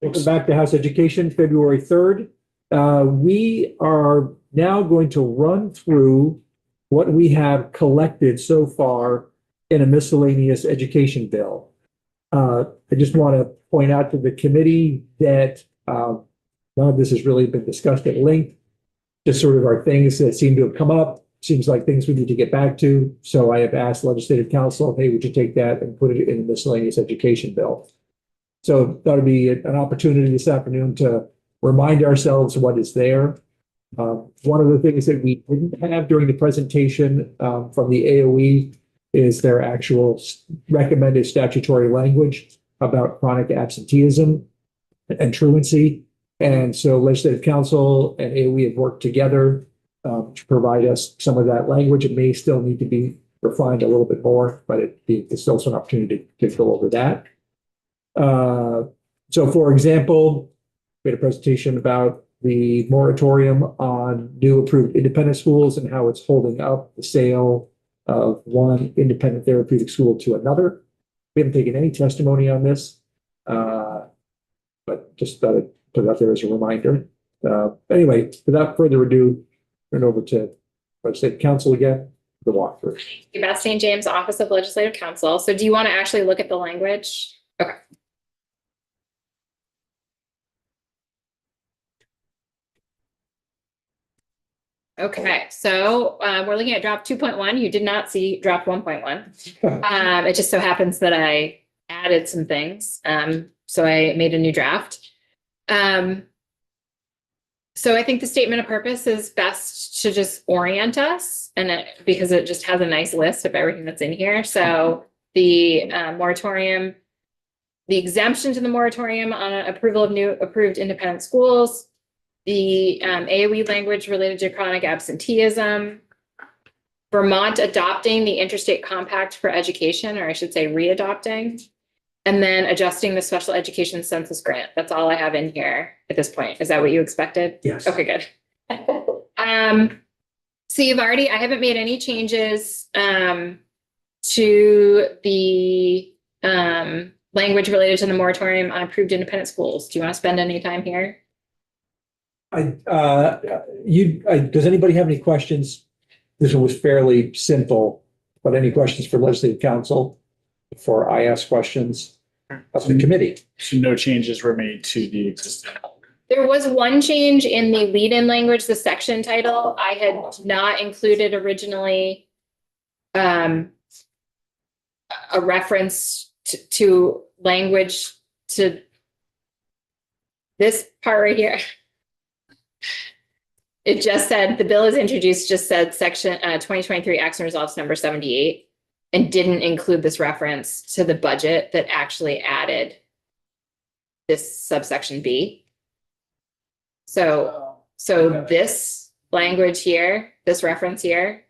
Welcome back to House Education, February 3rd. We are now going to run through what we have collected so far in a miscellaneous education bill. I just want to point out to the committee that none of this has really been discussed at length. Just sort of are things that seem to have come up. Seems like things we need to get back to. So I have asked Legislative Council, hey, would you take that and put it in the miscellaneous education bill? So that would be an opportunity this afternoon to remind ourselves what is there. One of the things that we didn't have during the presentation from the AOE is their actual recommended statutory language about chronic absenteeism and truancy. And so Legislative Council and AOE have worked together to provide us some of that language. It may still need to be refined a little bit more, but it's also an opportunity to go over that. So for example, we had a presentation about the moratorium on new approved independent schools and how it's holding up the sale of one independent therapeutic school to another. We haven't taken any testimony on this, but just thought I'd put it out there as a reminder. Anyway, without further ado, turn over to Legislative Council again, the walkthrough. Beth James, Office of Legislative Counsel. So do you want to actually look at the language? Okay. Okay, so we're looking at draft 2.1. You did not see draft 1.1. It just so happens that I added some things. So I made a new draft. So I think the statement of purpose is best to just orient us because it just has a nice list of everything that's in here. So the moratorium, the exemption to the moratorium on approval of new approved independent schools, the AOE language related to chronic absenteeism, Vermont adopting the interstate compact for education, or I should say readopting, and then adjusting the special education census grant. That's all I have in here at this point. Is that what you expected? Yes. Okay, good. So I haven't made any changes to the language related to the moratorium on approved independent schools. Do you want to spend any time here? Does anybody have any questions? This one was fairly simple, but any questions for Legislative Council before I ask questions of the committee? So no changes were made to the existing. There was one change in the lead-in language, the section title. I had not included originally a reference to language to this part right here. It just said, the bill is introduced, just said section 2023 action results number 78, and didn't include this reference to the budget that actually added this subsection B. So this language here, this reference here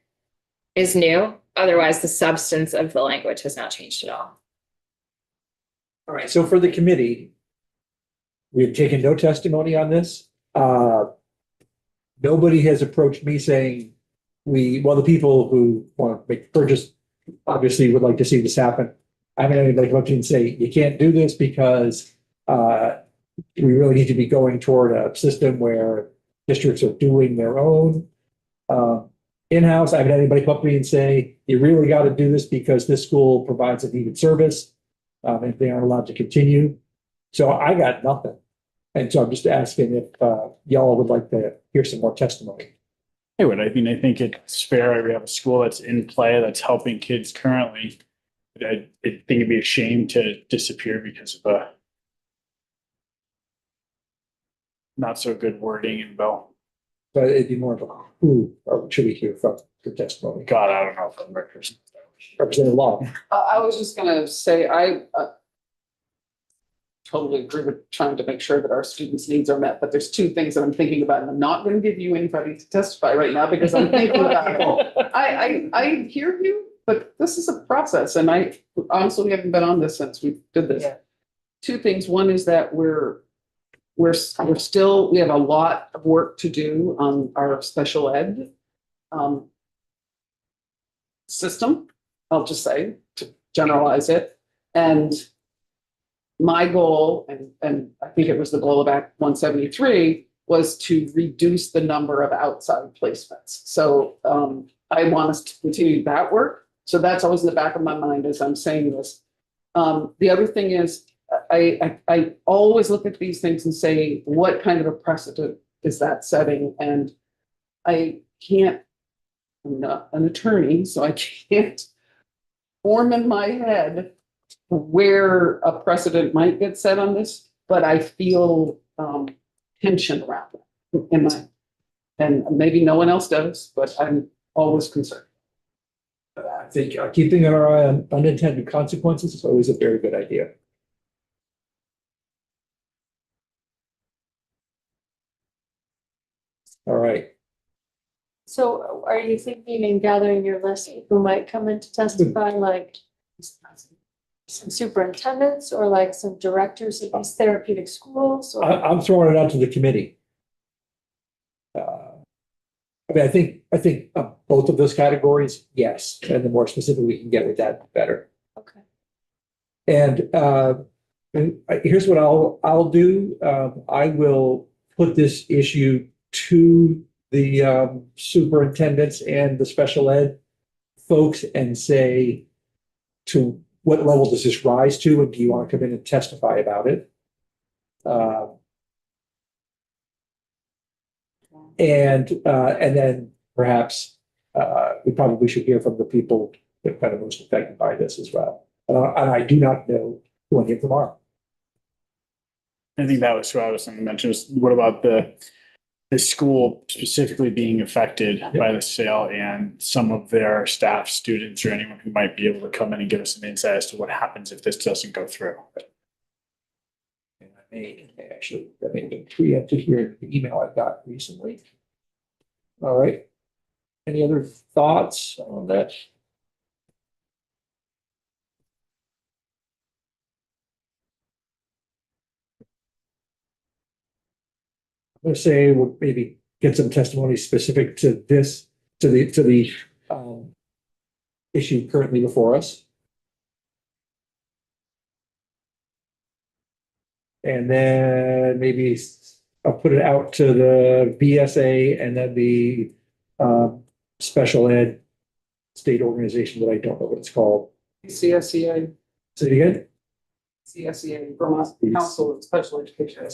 is new. Otherwise, the substance of the language has not changed at all. All right, so for the committee, we've taken no testimony on this. Nobody has approached me saying the people who want to make purchase obviously would like to see this happen. I haven't had anybody come up to me and say, you can't do this because we really need to be going toward a system where districts are doing their own in-house. I haven't had anybody come up to me and say, you really got to do this because this school provides a needed service and they aren't allowed to continue. So I got nothing. And so I'm just asking if y'all would like to hear some more testimony. I would. I mean, I think it's fair. We have a school that's in play that's helping kids currently. I think it'd be a shame to disappear because of a not so good wording in bill. But it'd be more of a who should we hear from the testimony? God, I don't know if I'm Representative Long. I was just gonna say, I totally agree with trying to make sure that our students' needs are met, but there's two things that I'm thinking about, and I'm not going to give you anybody to testify right now because I'm thinking about it. I hear you, but this is a process, and I honestly haven't been on this since we did this. Yeah. Two things. One is that we have a lot of work to do on our special ed system. I'll just say, to generalize it, and my goal, and I think it was the goal of Act 173, was to reduce the number of outside placements. So I want us to continue that work. So that's always in the back of my mind as I'm saying this. The other thing is, I always look at these things and say, what kind of a precedent is that setting? And I can't, I'm not an attorney, so I can't form in my head where a precedent might get set on this, but I feel tension around it in my, and maybe no one else does, but I'm always concerned. I think keeping our eye on unintended consequences is always a very good idea. All right. So are you thinking in gathering your list of who might come in to testify, like some superintendents or like some directors of these therapeutic schools? Or I'm throwing it out to the committee. I mean, I think both of those categories, yes, and the more specific we can get with that, the better. okay, And here's what I'll do. I will put this issue to the superintendents and the special ed folks and say, to what level does this rise to, and do you want to come in and testify about it? And then perhaps we probably should hear from the people that are kind of most affected by this as well. And I do not know who any of them are. I think that was who I was going to mention. Was what about the school specifically being affected by the sale and some of their staff, students, or anyone who might be able to come in and give us some insight as to what happens if this doesn't go through. And I may have been preempted here in the email I got recently. All right. Any other thoughts on that? I'm going to say we'll maybe get some testimony specific to this, to the issue currently before us. And then maybe I'll put it out to the BSA and then the special ed state organization that I don't know what it's called. CSEA, Say it again? CSEA, Vermont Council of Special Education.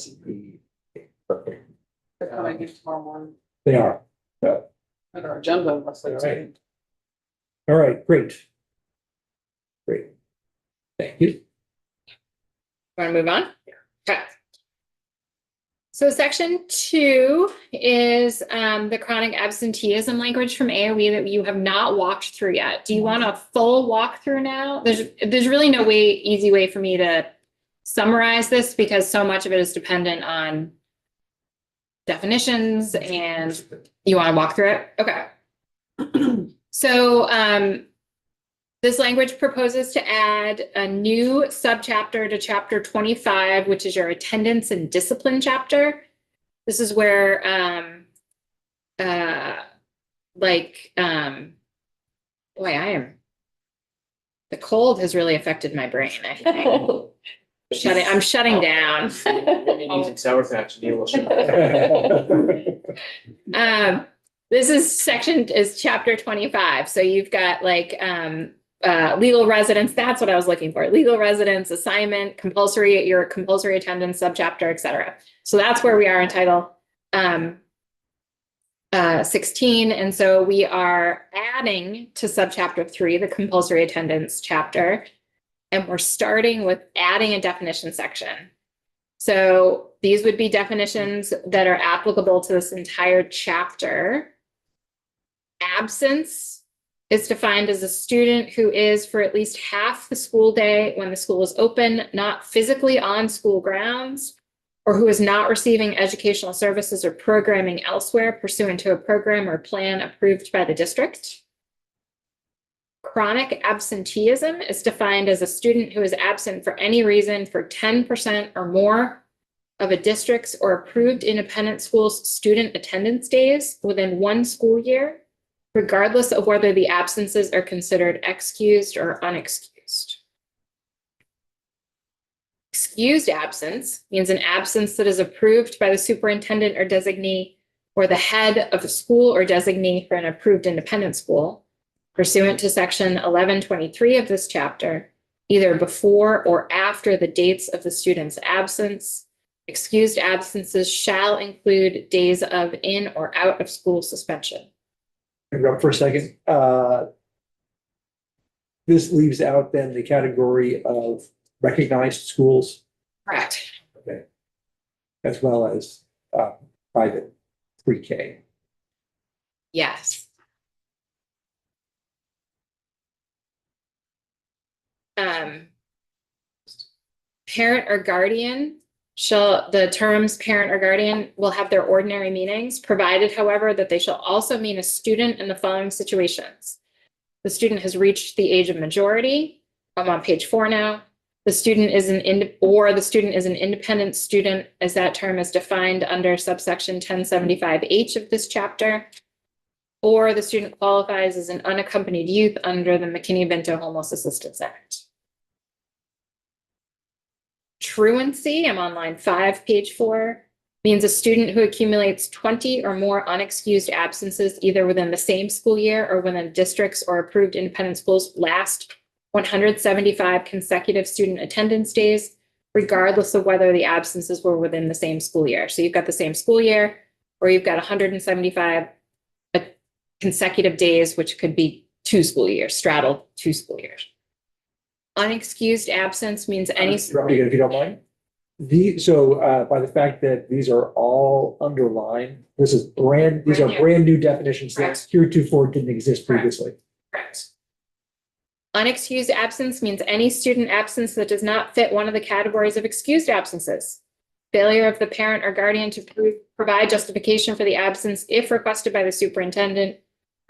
They're coming in tomorrow morning They are. at our agenda unless they All right. All right, great. Great. Thank you. Want to move on? Okay. So section 2 is the chronic absenteeism language from AOE that you have not walked through yet. Do you want a full walkthrough now? There's really no easy way for me to summarize this because so much of it is dependent on definitions, and you want to walk through it? Okay. So this language proposes to add a new subchapter to chapter 25, which is your attendance and discipline chapter. This is where the cold has really affected my brain, I think. I'm shutting down. Using Sour Patch and you will shut. This is chapter 25. So you've got like legal residence. That's what I was looking for. Legal residence, assignment, your compulsory attendance subchapter, et cetera. So that's where we are in title 16. And so we are adding to subchapter 3, the compulsory attendance chapter. And we're starting with adding a definition section. So these would be definitions that are applicable to this entire chapter. Absence is defined as a student who is for at least half the school day when the school is open, not physically on school grounds, or who is not receiving educational services or programming elsewhere pursuant to a program or plan approved by the district. Chronic absenteeism is defined as a student who is absent for any reason for 10% or more of a district's or approved independent schools' student attendance days within one school year, regardless of whether the absences are considered excused or unexcused. Excused absence means an absence that is approved by the superintendent or designee or the head of a school or designee for an approved independent school pursuant to section 1123 of this chapter, either before or after the dates of the student's absence. Excused absences shall include days of in or out of school suspension. Interrupt for a second. This leaves out then the category of recognized schools, Correct. okay, as well as private pre-K. Yes. Parent or guardian the terms parent or guardian will have their ordinary meanings, provided, however, that they shall also mean a student in the following situations. The student has reached the age of majority. I'm on page 4 now. The student is an independent student, as that term is defined under subsection 1075H of this chapter. Or the student qualifies as an unaccompanied youth under the McKinney-Vento Homeless Assistance Act. Truancy, I'm on line 5, page 4, means a student who accumulates 20 or more unexcused absences either within the same school year or within districts or approved independent schools last 175 consecutive student attendance days, regardless of whether the absences were within the same school year. So you've got the same school year, or you've got 175 consecutive days, which could be 2 school years, straddled 2 school years. Unexcused absence means any. Interrupt again, if you don't mind. By the fact that these are all underlined, these are Brand new. brand new definitions that Correct. heretofore didn't exist Correct. previously. Correct. Unexcused absence means any student absence that does not fit one of the categories of excused absences. Failure of the parent or guardian to provide justification for the absence if requested by the superintendent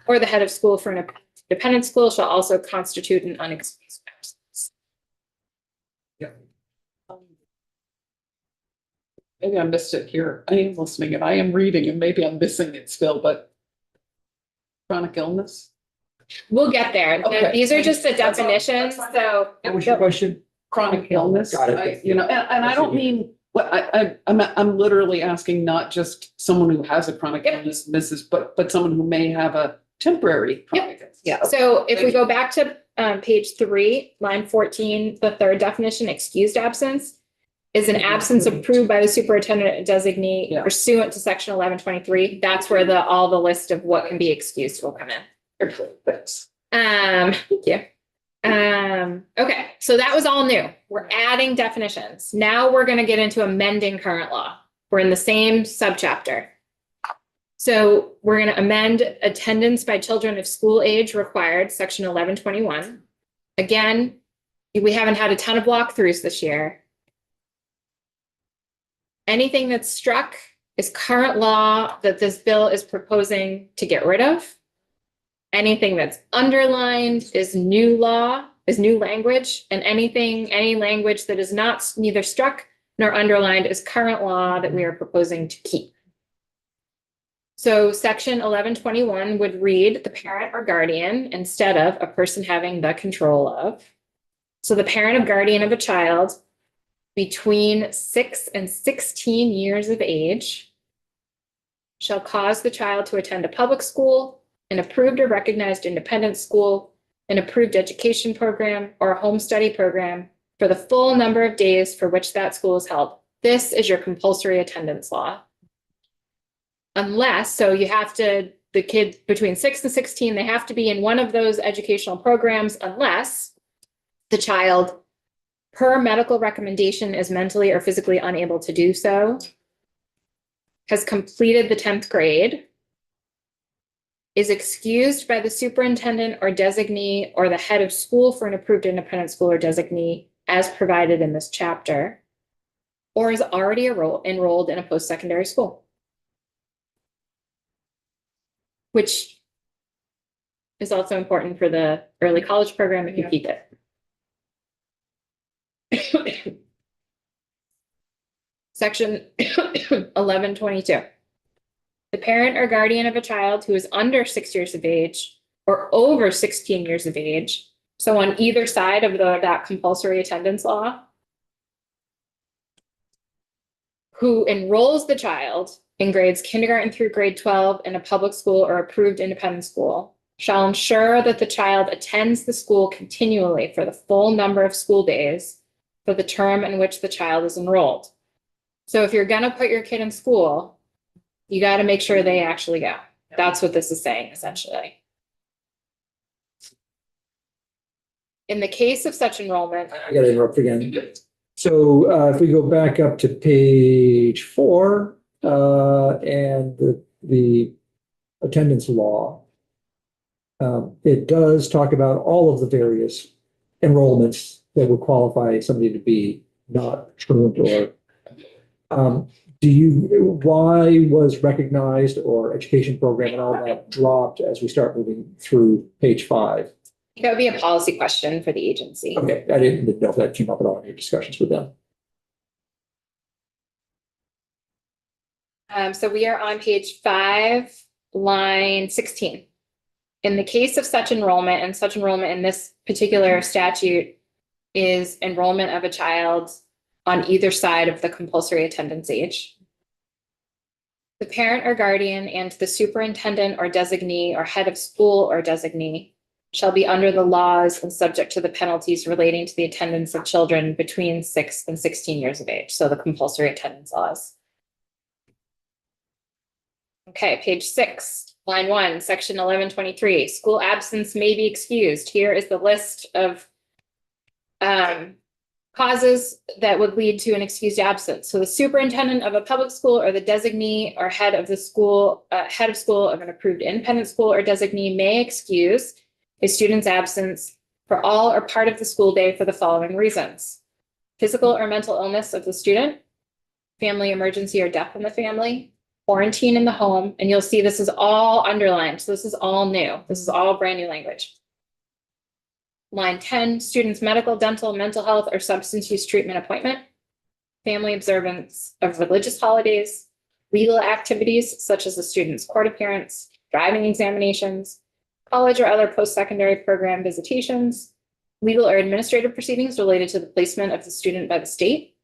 or the head of school for an independent school shall also constitute an unexcused absence. Maybe I missed it here. I am listening and I am reading and maybe I'm missing it still, but chronic illness, We'll get there. Okay. These are just the That's all. definitions, so. What was your question? chronic illness. Got it. And I don't mean, what I'm literally asking not just someone who has a chronic Yep. illness, but someone who may have a temporary chronic illness. Yeah, so if we go back to page 3, line 14, the third definition, excused absence, is an absence approved by the superintendent designee Yeah. pursuant to section 1123. That's where all the list of what can be excused will come in. Thanks. Thank you. Okay, so that was all new. We're adding definitions. Now we're going to get into amending current law. We're in the same subchapter. So we're going to amend attendance by children of school age required, section 1121. Again, we haven't had a ton of walkthroughs this year. Anything that's struck is current law that this bill is proposing to get rid of. Anything that's underlined is new law, is new language, and any language that is not neither struck nor underlined is current law that we are proposing to keep. So section 1121 would read the parent or guardian instead of a person having the control of. So the parent or guardian of a child between 6 and 16 years of age shall cause the child to attend a public school, an approved or recognized independent school, an approved education program, or a home study program for the full number of days for which that school is held. This is your compulsory attendance law. Unless, so you have to, the kid between 6 and 16, they have to be in one of those educational programs unless the child, per medical recommendation, is mentally or physically unable to do so, has completed the 10th grade, is excused by the superintendent or designee or the head of school for an approved independent school or designee as provided in this chapter, or is already enrolled in a post-secondary school, which is also important for the early college program if you keep it. Section 1122. The parent or guardian of a child who is under 6 years of age or over 16 years of age, so on either side of that compulsory attendance law, who enrolls the child in grades kindergarten through grade 12 in a public school or approved independent school shall ensure that the child attends the school continually for the full number of school days for the term in which the child is enrolled. So if you're gonna put your kid in school, you gotta make sure they actually go. That's what this is saying essentially. In the case of such enrollment, I gotta interrupt again. So if we go back up to page 4, and the attendance law, it does talk about all of the various enrollments that would qualify somebody to be not truant or why was recognized or education program and all that dropped as we start moving through page 5? that would be a policy question for the agency. Okay, I didn't know if that came up at all in your discussions with them. So we are on page 5, line 16. In the case of such enrollment, and such enrollment in this particular statute is enrollment of a child on either side of the compulsory attendance age. The parent or guardian and the superintendent or designee or head of school or designee shall be under the laws and subject to the penalties relating to the attendance of children between 6 and 16 years of age. So the compulsory attendance laws. Okay, page 6, line 1, section 1123, school absence may be excused. Here is the list of causes that would lead to an excused absence. So the superintendent of a public school or the designee or head of school of an approved independent school or designee may excuse a student's absence for all or part of the school day for the following reasons: physical or mental illness of the student, family emergency or death in the family, quarantine in the home, and you'll see this is all underlined. So this is all new. This is all brand new language. Line 10, student's medical, dental, mental health, or substance use treatment appointment, family observance of religious holidays, legal activities such as the student's court appearance, driving examinations, college or other post-secondary program visitations, legal or administrative proceedings related to the placement of the student by the state,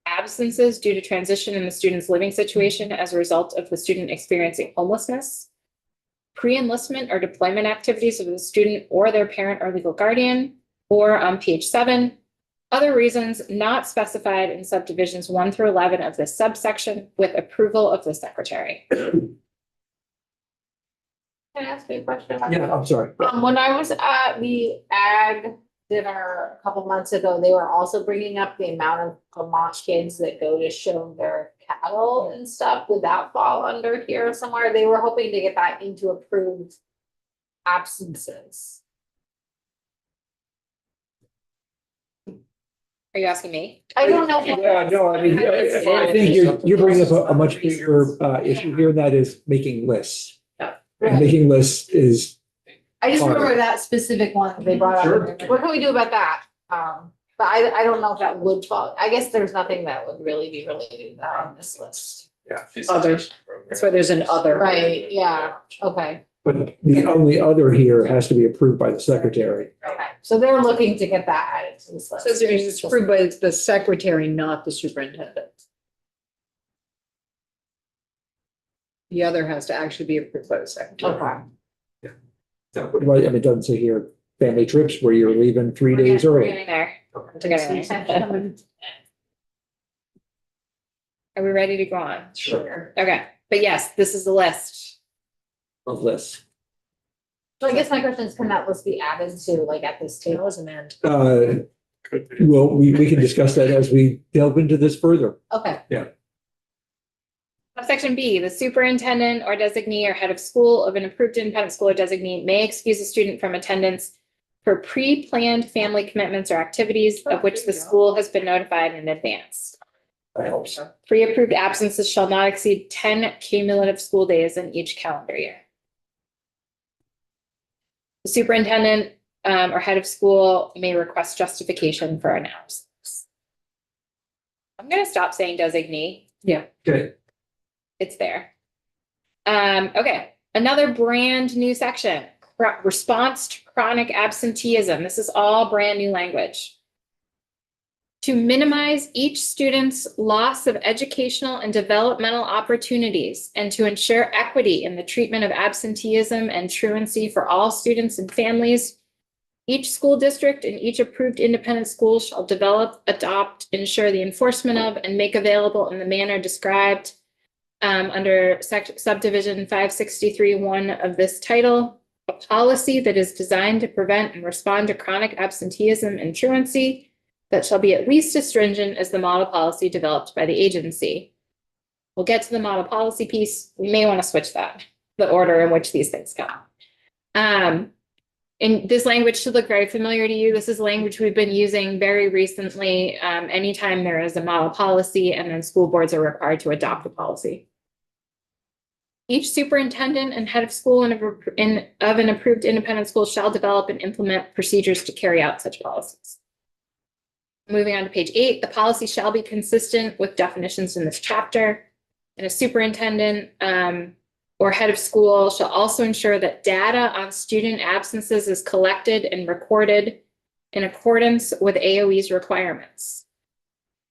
absences due to transition in the student's living situation as a result of the student experiencing homelessness, pre-enlistment or deployment activities of the student or their parent or legal guardian, or on page 7, other reasons not specified in subdivisions 1 through 11 of this subsection with approval of the secretary. Can I ask you a question? Yeah, I'm sorry. When I was at the ag dinner a couple months ago, they were also bringing up the amount of Vermont kids that go to show their cattle and stuff. Would that fall under here somewhere? They were hoping to get that into approved absences. Are you asking me? I don't know. Yeah, no, I mean, I think you're bringing up a much bigger issue here, and that is making lists. And making lists is, I just Fine. remember that specific one that they brought Sure. up. What can we do about that? But I don't know if that would fall. I guess there's nothing that would really be related to that on this list. Others. That's why there's an other. Right, yeah, okay, but the only other here has to be approved by the secretary. okay. So they're looking to get that added to this list. Says it's approved by the secretary, not the superintendent. The other has to actually be approved by the secretary. Okay. Right, I mean, it doesn't say here, family trips where you're leaving 3 days We're early. getting there. We're getting there. Are we ready to go on? Sure. Okay, but yes, this is the list. Of lists. So I guess my question is, can that list be added to like at this table as an end? Well, we can discuss that as we delve into this further. Okay, Section B, the superintendent or designee or head of school of an approved independent school or designee may excuse a student from attendance for pre-planned family commitments or activities of which the school has been notified in advance. That helps. Pre-approved absences shall not exceed 10 cumulative school days in each calendar year. The superintendent or head of school may request justification for an absence. I'm going to stop saying designee. Okay. It's there. Okay, another brand new section, response to chronic absenteeism. This is all brand new language. to minimize each student's loss of educational and developmental opportunities and to ensure equity in the treatment of absenteeism and truancy for all students and families. Each school district and each approved independent school shall develop, adopt, ensure the enforcement of, and make available in the manner described under subdivision 563(1) of this title, a policy that is designed to prevent and respond to chronic absenteeism and truancy that shall be at least as stringent as the model policy developed by the agency. We'll get to the model policy piece. We may want to switch that, the order in which these things come. And this language should look very familiar to you. This is language we've been using very recently. Anytime there is a model policy and then school boards are required to adopt the policy. Each superintendent and head of school of an approved independent school shall develop and implement procedures to carry out such policies. Moving on to page 8, the policy shall be consistent with definitions in this chapter. And a superintendent or head of school shall also ensure that data on student absences is collected and recorded in accordance with AOE's requirements.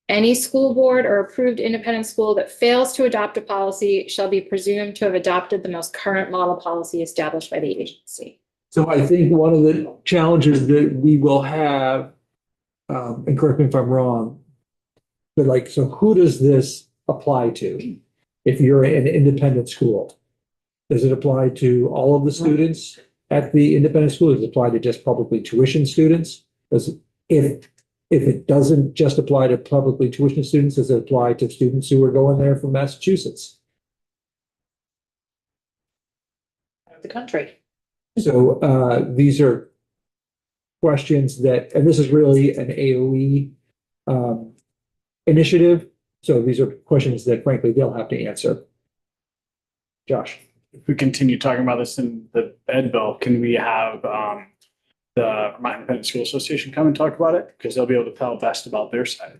Any school board or approved independent school that fails to adopt a policy shall be presumed to have adopted the most current model policy established by the agency. So I think one of the challenges that we will have, and correct me if I'm wrong, but like, so who does this apply to? If you're an independent school, does it apply to all of the students at the independent school? Does it apply to just publicly tuition students? If it doesn't just apply to publicly tuition students, does it apply to students who are going there from Massachusetts? The country. So these are questions that, and this is really an AOE initiative. So these are questions that frankly they'll have to answer. Josh. If we continue talking about this in the ed bill, can we have the Vermont Independent School Association come and talk about it? Because they'll be able to tell best about their side.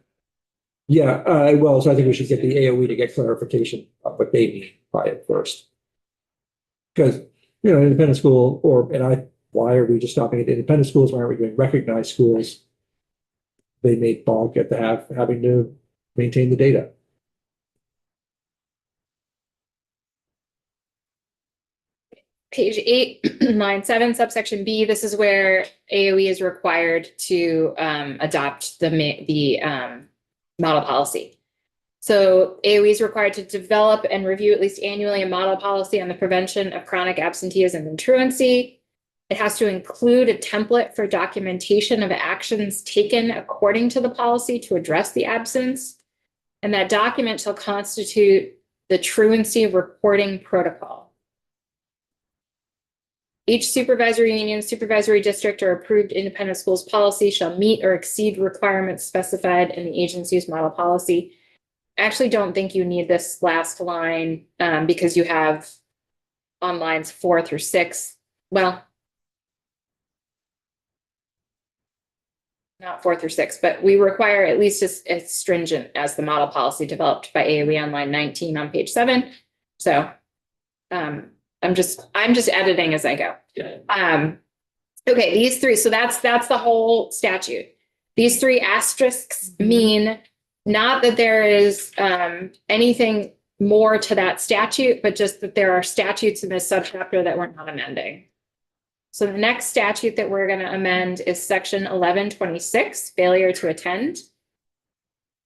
Yeah, well, so I think we should get the AOE to get clarification of what they mean by it first. Because, you know, independent school why are we just stopping at independent schools? Why aren't we doing recognized schools? They may balk at having to maintain the data. Page 8, line 7, subsection B, this is where AOE is required to adopt the model policy. So AOE is required to develop and review at least annually a model policy on the prevention of chronic absenteeism and truancy. It has to include a template for documentation of actions taken according to the policy to address the absence. And that document shall constitute the truancy reporting protocol. Each supervisory union, supervisory district, or approved independent schools policy shall meet or exceed requirements specified in the agency's model policy. I actually don't think you need this last line because you have on lines 4 through 6. Well, not 4 through 6, but we require at least as stringent as the model policy developed by AOE on line 19 on page 7. So I'm just editing as I go. Okay, these three, so that's the whole statute. These 3 asterisks mean not that there is anything more to that statute, but just that there are statutes in this subchapter that we're not amending. So the next statute that we're going to amend is section 1126, failure to attend.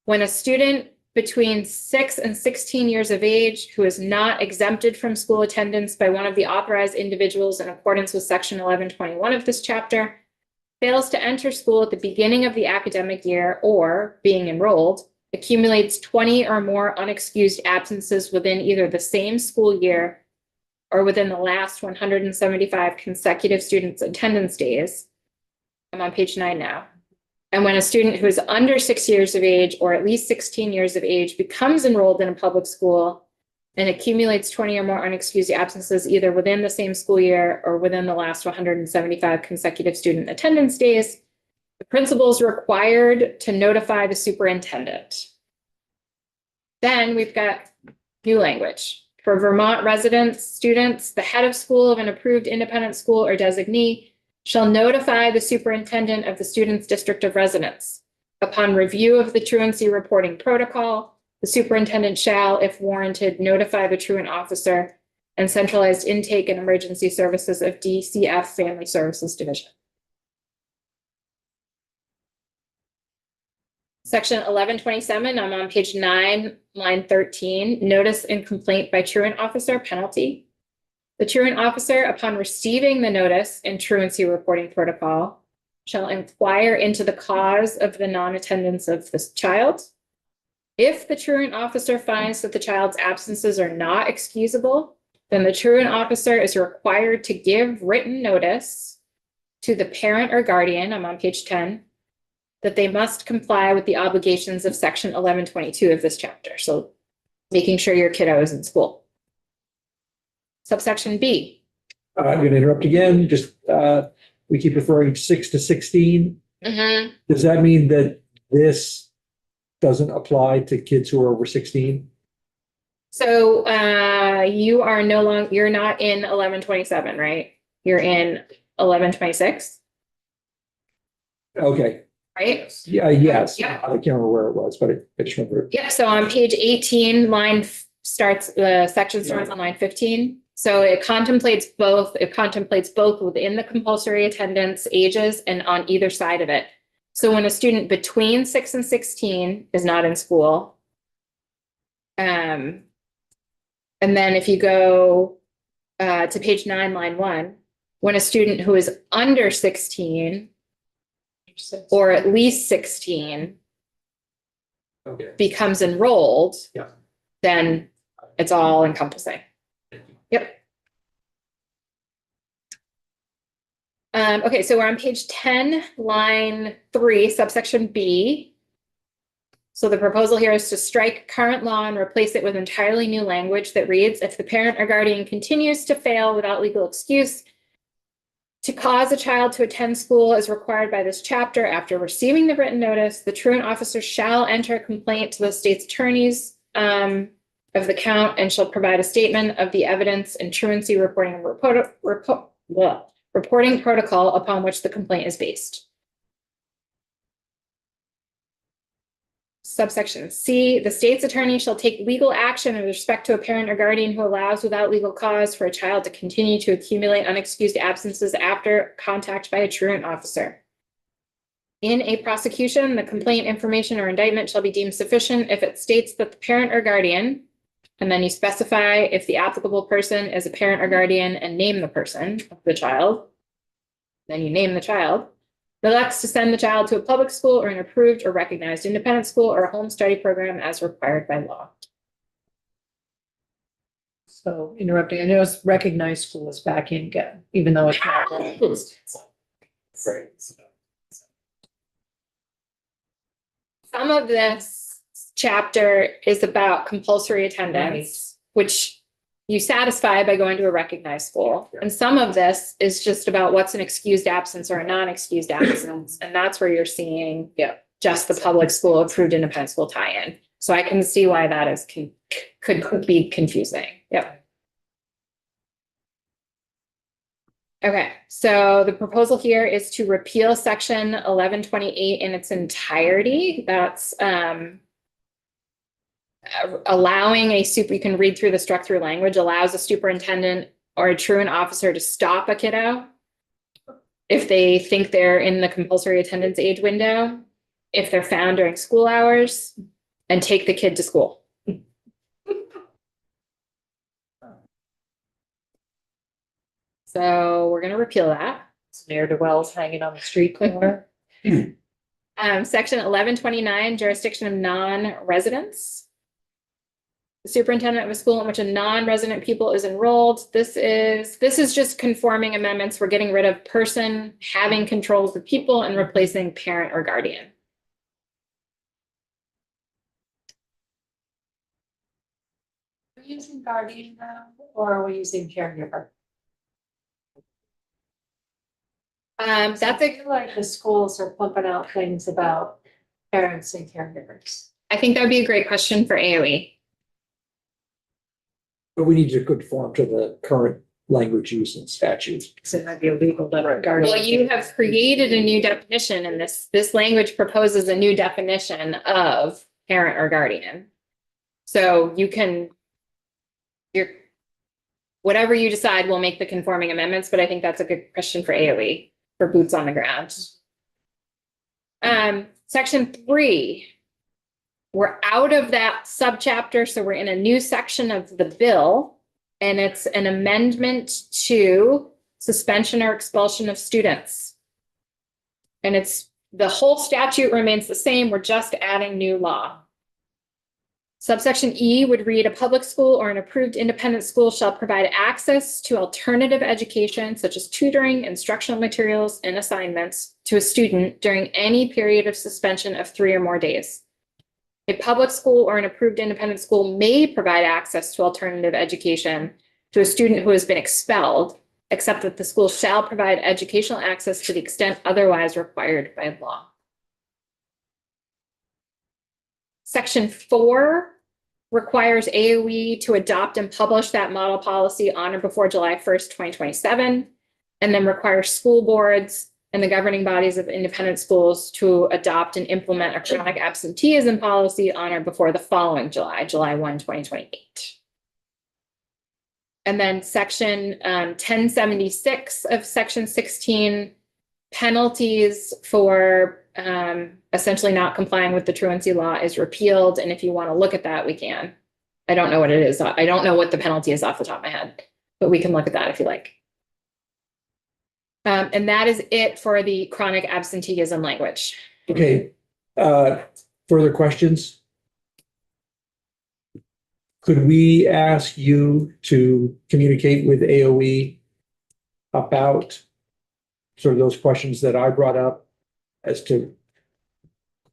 When a student between 6 and 16 years of age who is not exempted from school attendance by one of the authorized individuals in accordance with section 1121 of this chapter fails to enter school at the beginning of the academic year or, being enrolled, accumulates 20 or more unexcused absences within either the same school year or within the last 175 consecutive students' attendance days. I'm on page 9 now. And when a student who is under 6 years of age or at least 16 years of age becomes enrolled in a public school and accumulates 20 or more unexcused absences either within the same school year or within the last 175 consecutive student attendance days, the principal is required to notify the superintendent. Then we've got new language. For Vermont residents, students, the head of school of an approved independent school or designee shall notify the superintendent of the student's district of residence. Upon review of the truancy reporting protocol, the superintendent shall, if warranted, notify the truant officer and centralized intake and emergency services of DCF Family Services Division. Section 1127, I'm on page 9, line 13, notice and complaint by truant officer penalty. The truant officer, upon receiving the notice and truancy reporting protocol, shall inquire into the cause of the non-attendance of this child. If the truant officer finds that the child's absences are not excusable, then the truant officer is required to give written notice to the parent or guardian, I'm on page 10, that they must comply with the obligations of section 1122 of this chapter. So making sure your kiddo is in school. Subsection B. I'm going to interrupt again, just, we keep referring 6 to 16. Does that mean that this doesn't apply to kids who are over 16? So you are no longer, you're not in 1127, right? You're in 1126, Okay, right? yeah, yes, Yeah. I can't remember where it was, but I just remember. Yeah, so on page 18, the section starts on line 15. So it contemplates both within the compulsory attendance ages and on either side of it. So when a student between 6 and 16 is not in school, and then if you go to page 9, line 1, when a student who is under 16 or at least 16 Okay. becomes enrolled, Yeah. then it's all encompassing. Yep. Okay, so we're on page 10, line 3, subsection B. So the proposal here is to strike current law and replace it with entirely new language that reads, if the parent or guardian continues to fail without legal excuse to cause a child to attend school as required by this chapter after receiving the written notice, the truant officer shall enter a complaint to the state's attorneys of the count and shall provide a statement of the evidence and truancy reporting protocol upon which the complaint is based. Subsection C, the state's attorney shall take legal action with respect to a parent or guardian who allows without legal cause for a child to continue to accumulate unexcused absences after contact by a truant officer. In a prosecution, the complaint, information, or indictment shall be deemed sufficient if it states that the parent or guardian, and then you specify if the applicable person is a parent or guardian and name the person of the child. Then you name the child. Elects to send the child to a public school or an approved or recognized independent school or a home study program as required by law. So interrupting, I know it's recognized school is back in again, even though it's not. Some of this chapter is about compulsory attendance, which you satisfy by going to a recognized school. And some of this is just about what's an excused absence or a non-excused absence. And that's where you're seeing just the public school approved independent school tie-in. So I can see why that is could be confusing. Yep. Okay, so the proposal here is to repeal section 1128 in its entirety. That's allowing you can read through the struck through language, allows a superintendent or a truant officer to stop a kiddo if they think they're in the compulsory attendance age window, if they're found during school hours, and take the kid to school. So we're going to repeal that. Ne'er-do-wells hanging on the street corner. Section 1129, jurisdiction of non-residents. The superintendent of a school in which a non-resident pupil is enrolled. This is just conforming amendments. We're getting rid of person having control of the pupil and replacing parent or guardian. Are we using guardian now, or are we using caregiver? That's I feel like the schools are pumping out things about parents and caregivers. I think that would be a great question for AOE. But we need to conform to the current language used in statutes. So it might be illegal to Right. guard. Well, you have created a new definition and this language proposes a new definition of parent or guardian. So you can, whatever you decide will make the conforming amendments, but I think that's a good question for AOE, for boots on the ground. Section 3. We're out of that subchapter, so we're in a new section of the bill, and it's an amendment to suspension or expulsion of students. And it's, the whole statute remains the same, we're just adding new law. Subsection E would read, a public school or an approved independent school shall provide access to alternative education such as tutoring, instructional materials, and assignments to a student during any period of suspension of 3 or more days. A public school or an approved independent school may provide access to alternative education to a student who has been expelled, except that the school shall provide educational access to the extent otherwise required by law. Section 4 requires AOE to adopt and publish that model policy on or before July 1st, 2027, and then requires school boards and the governing bodies of independent schools to adopt and implement a chronic absenteeism policy on or before the following July 1, 2028. And then section 1076 of section 16, penalties for essentially not complying with the truancy law is repealed. And if you want to look at that, we can. I don't know what it is. I don't know what the penalty is off the top of my head, but we can look at that if you like. And that is it for the chronic absenteeism language. Okay, further questions? Could we ask you to communicate with AOE about sort of those questions that I brought up as to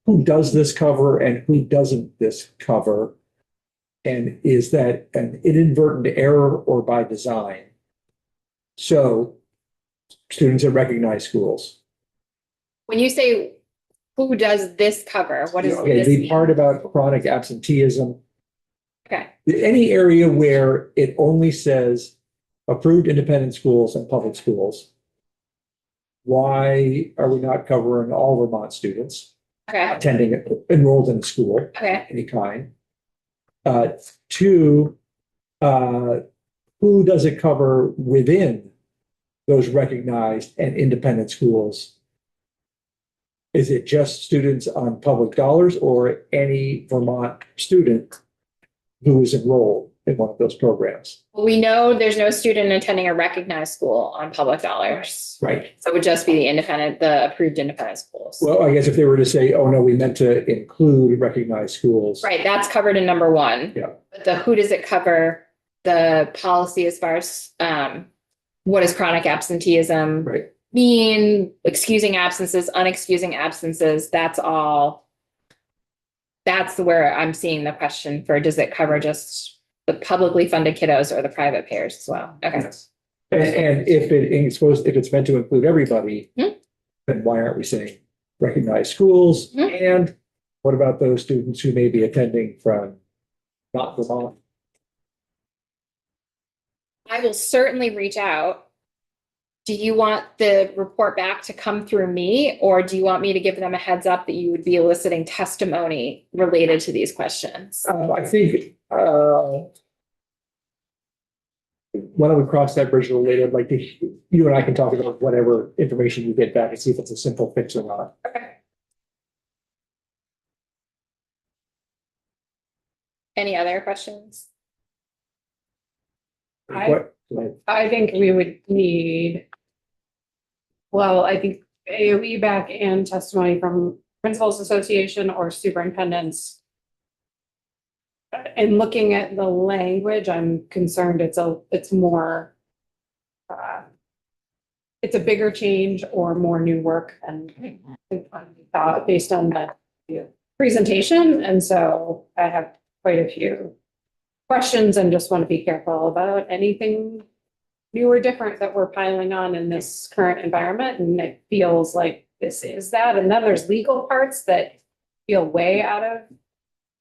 who does this cover and who doesn't this cover? And is that an inadvertent error or by design? So students at recognized schools. When you say who does this cover, what does Okay, this the mean? part about chronic absenteeism, Okay, any area where it only says approved independent schools and public schools, why are we not covering all Vermont students okay, attending, enrolled in a school, okay. any kind? 2, who does it cover within those recognized and independent schools? Is it just students on public dollars or any Vermont student who is enrolled in one of those programs? Well, we know there's no student attending a recognized school on public dollars. Right. So it would just be the approved independent schools. Well, I guess if they were to say, oh, no, we meant to include recognized schools. Right, that's covered in number 1. Yeah. But the who does it cover, the policy as far as what is chronic absenteeism Right. mean, excusing absences, unexcusing absences, that's all. That's where I'm seeing the question for, does it cover just the publicly funded kiddos or the private payers as well? Okay. Yes. And if if it's meant to include everybody, Hmm. then why aren't we saying recognized schools? Hmm. And what about those students who may be attending from not Vermont? I will certainly reach out. Do you want the report back to come through me, or do you want me to give them a heads up that you would be eliciting testimony related to these questions? I think, why don't we cross that bridge a little later? I'd like to, you and I can talk about whatever information you get back and see if it's a simple fix or not. Okay. Any other questions? What- go ahead. I think we would need, well, I think AOE back and testimony from Principals Association or superintendents. In looking at the language, I'm concerned it's more, it's a bigger change or more new work and thought based on the presentation. And so I have quite a few questions and just want to be careful about anything new or different that we're piling on in this current environment. And it feels like this is that. And then there's legal parts that feel way out of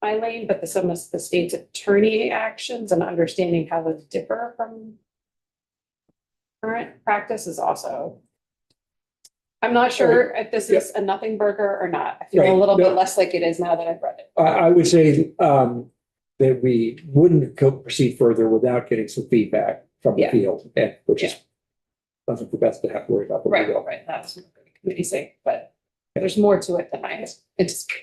my lane, but some of the state's attorney actions and understanding how those differ from current practice is also. I'm not sure if this is a nothing burger or not. I feel Right. a little No. bit less like it is now that I've read it. I would say, that we wouldn't proceed further without getting some feedback from the Yeah. field, which is doesn't the best to have to worry about. but we will. Right, that's what the committee say, but there's more to it than I anticipate.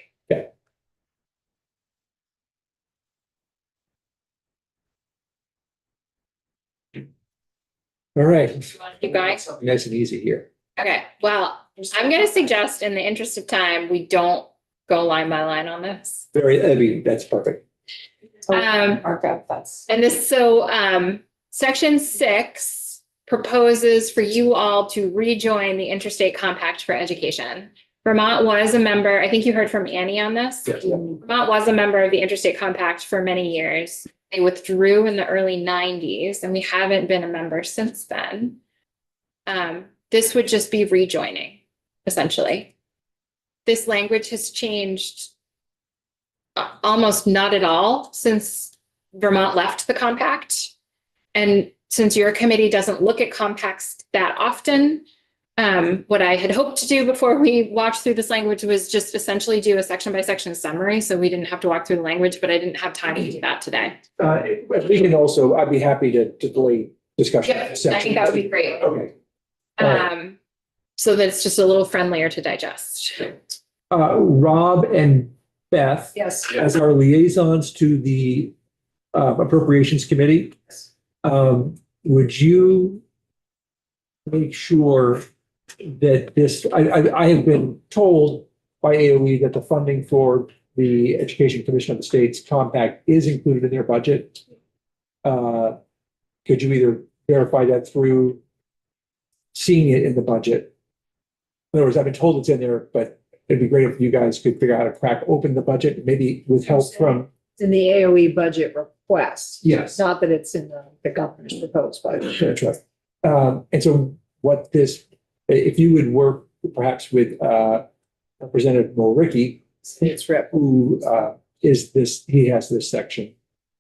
All right, Keep going. nice and easy here. Okay, well, I'm gonna suggest in the interest of time, we don't go line by line on this. I mean, that's perfect. Markup, that's. And this, section 6 proposes for you all to rejoin the Interstate Compact for Education. Vermont was a member, I think you heard from Annie on this. Yes. Vermont was a member of the Interstate Compact for many years. They withdrew in the early 90s, and we haven't been a member since then. This would just be rejoining, essentially. This language has changed almost not at all since Vermont left the compact. And since your committee doesn't look at compacts that often, what I had hoped to do before we walked through this language was just essentially do a section by section summary. So we didn't have to walk through the language, but I didn't have time to do that today. We can also, I'd be happy to delay discussion. Yep, I think that would be great. Okay. All right. So that it's just a little friendlier to digest. Rob and Beth, Yes. as our liaisons to the Appropriations Committee, would you make sure that this, I have been told by AOE that the funding for the Education Commission of the State's compact is included in their budget. Could you either verify that through seeing it in the budget? In other words, I've been told it's in there, but it'd be great if you guys could figure out how to crack open the budget, maybe with help from. It's in the AOE budget request. Yes. Not that it's in the governor's proposed budget. That's right. And so what this, if you would work perhaps with Representative Mulricky, State's rep. who is this, he has this section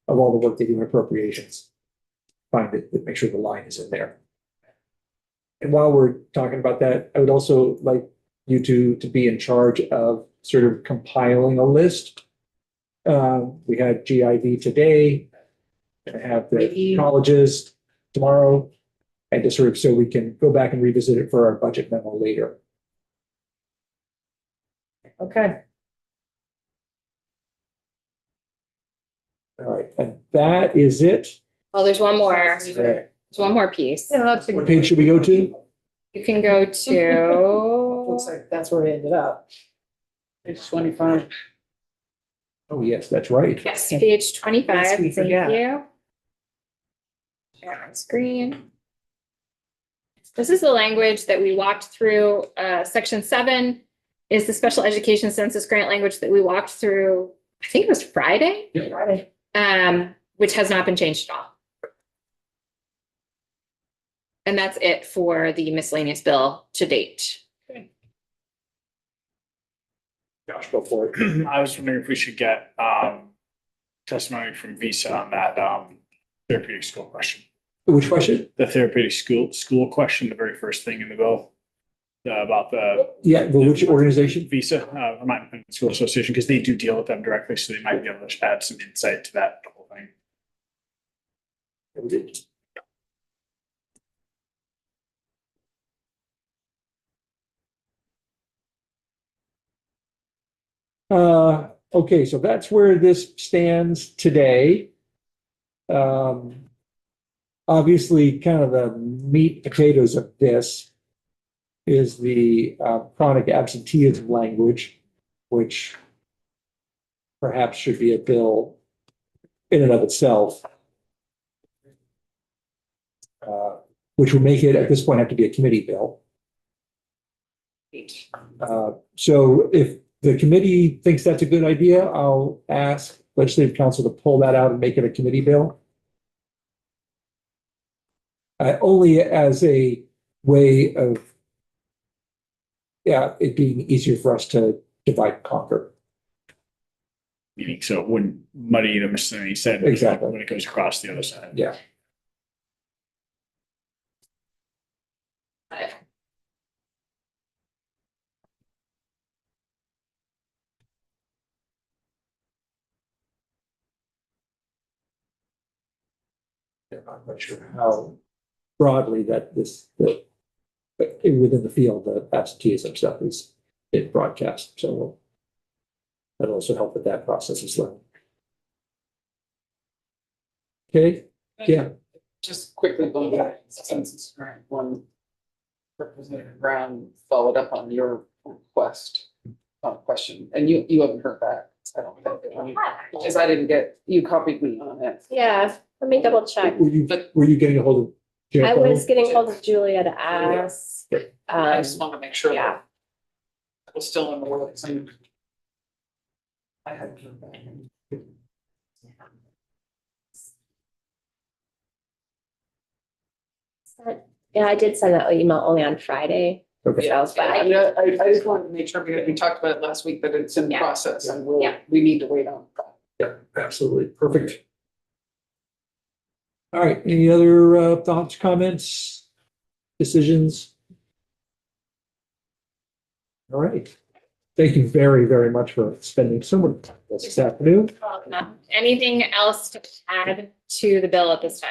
of all the work they do in appropriations. Find it, make sure the line is in there. And while we're talking about that, I would also like you to be in charge of sort of compiling a list. We had GIV today, gonna have the colleges tomorrow. And just sort of so we can go back and revisit it for our budget memo later. Okay. All right, and that is it. Well, there's one more. All right. There's one more piece. Yeah, that's What page should we go to? You can go to, looks like that's where we ended up. Page 25. Oh, yes, that's right. yes, page 25. Lest we Thank forget. you. Share my screen. This is the language that we walked through. Section 7 is the special education census grant language that we walked through, I think it was Friday, which has not been changed at all. And that's it for the miscellaneous bill to date. Josh, go for it. I was wondering if we should get testimony from Visa on that therapeutic school question. Which question? The therapeutic school question, the very first thing in the bill about the Yeah, well, which organization? Visa, Vermont Independent School Association, because they do deal with them directly, so they might be able to add some insight to that whole thing. Okay, so that's where this stands today. Obviously, kind of the meat potatoes of this is the chronic absenteeism language, which perhaps should be a bill in and of itself. Which would make it, at this point, have to be a committee bill. So if the committee thinks that's a good idea, I'll ask legislative council to pull that out and make it a committee bill. Only as a way of, it being easier for us to divide and conquer. Meaning, so it wouldn't muddy the miscellaneous said Exactly. when it goes across the other side. Yeah. I'm not sure how broadly that within the field, the absenteeism stuff is broadcast, so that'll also help with that process as well. Okay, yeah, Just quickly going back, since one Representative Brown followed up on your request, question, and you haven't heard back, I don't think. Because I didn't get, you copied me on it. Yeah, let me double check. were you getting a hold of? Jeff? I was getting hold of Julia to ask. I just want to make sure Yeah. that I was still in the works and I hadn't heard back. Yeah, I did send that email only on Friday. Okay, So, but I I, mean, I just wanted to make sure, because we talked about it last week, that it's in Yeah. process and Yeah. we need to wait on that. yeah, absolutely, perfect. All right, any other thoughts, comments, decisions? All right, thank you very, very much for spending so much time with us this afternoon. Anything else to add to the bill at this time?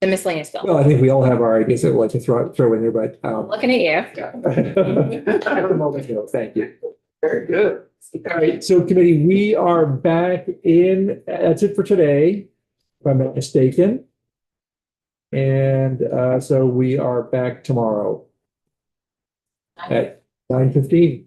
The miscellaneous bill? Well, I think we all have our ideas that we'd like to throw in there, but Looking at you. at the moment, no, thank you. Very good. All right, so committee, we are back in, that's it for today, if I'm not mistaken. And so we are back tomorrow at 9:15.